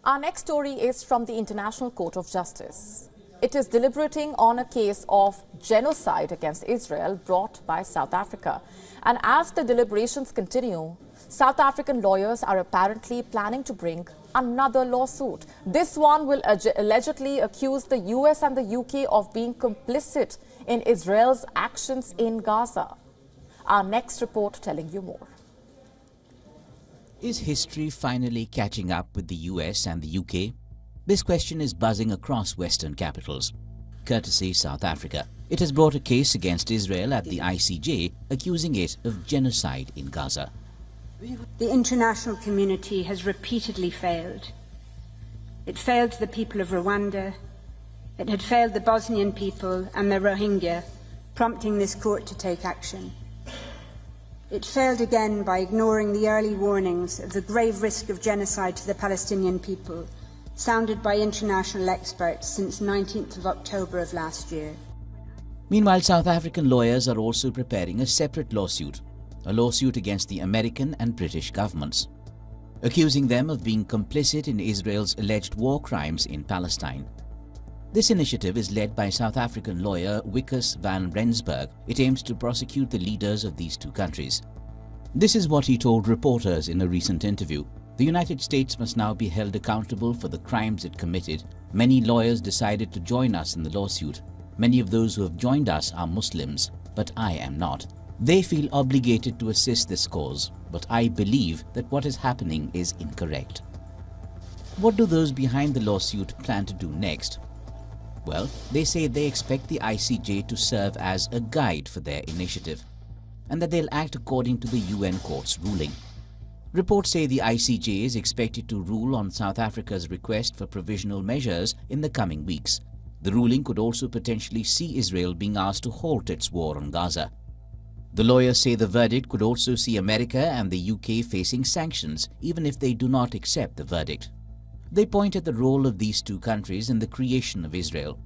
Our next story is from the International Court of Justice. It is deliberating on a case of genocide against Israel brought by South Africa. And as the deliberations continue, South African lawyers are apparently planning to bring another lawsuit. This one will allegedly accuse the US and the UK of being complicit in Israel's actions in Gaza. Our next report telling you more. Is history finally catching up with the US and the UK? This question is buzzing across Western capitals. Courtesy South Africa, it has brought a case against Israel at the ICJ, accusing it of genocide in Gaza. The international community has repeatedly failed. It failed the people of Rwanda. It had failed the Bosnian people and the Rohingya, prompting this court to take action. It failed again by ignoring the early warnings of the grave risk of genocide to the Palestinian people, sounded by international experts since 19th of October of last year. Meanwhile, South African lawyers are also preparing a separate lawsuit, a lawsuit against the American and British governments, accusing them of being complicit in Israel's alleged war crimes in Palestine. This initiative is led by South African lawyer Wikus van Rensburg. It aims to prosecute the leaders of these two countries. This is what he told reporters in a recent interview. The United States must now be held accountable for the crimes it committed. Many lawyers decided to join us in the lawsuit. Many of those who have joined us are Muslims, but I am not. They feel obligated to assist this cause, but I believe that what is happening is incorrect. What do those behind the lawsuit plan to do next? Well, they say they expect the ICJ to serve as a guide for their initiative, and that they'll act according to the UN court's ruling. Reports say the ICJ is expected to rule on South Africa's request for provisional measures in the coming weeks. The ruling could also potentially see Israel being asked to halt its war on Gaza. The lawyers say the verdict could also see America and the UK facing sanctions, even if they do not accept the verdict. They point at the role of these two countries in the creation of Israel.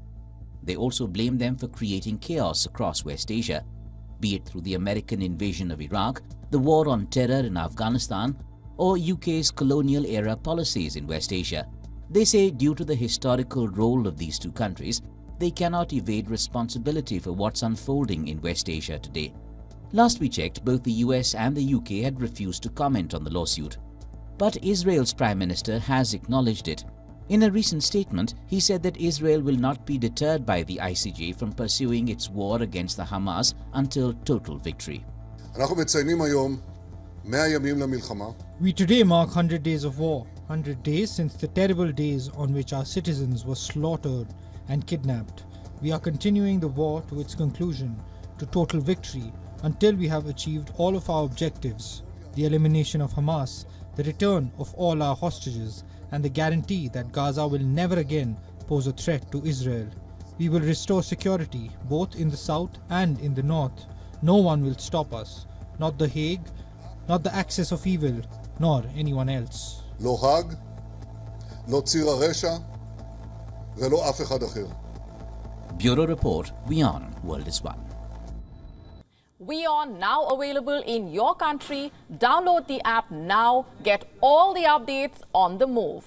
They also blame them for creating chaos across West Asia, be it through the American invasion of Iraq, the war on terror in Afghanistan, or UK's colonial-era policies in West Asia. They say due to the historical role of these two countries, they cannot evade responsibility for what's unfolding in West Asia today. Last we checked, both the US and the UK had refused to comment on the lawsuit. But Israel's Prime Minister has acknowledged it. In a recent statement, he said that Israel will not be deterred by the ICJ from pursuing its war against the Hamas until total victory. We today mark 100 days of war, 100 days since the terrible days on which our citizens were slaughtered and kidnapped. We are continuing the war to its conclusion, to total victory, until we have achieved all of our objectives: the elimination of Hamas, the return of all our hostages, and the guarantee that Gaza will never again pose a threat to Israel. We will restore security both in the south and in the north. No one will stop us, not The Hague, not the axis of evil, nor anyone else. לא האג, לא ציר הרשע, ולא אף אחד אחר. Bureau Report, WION World is One. WION now available in your country. Download the app now. Get all the updates on the move.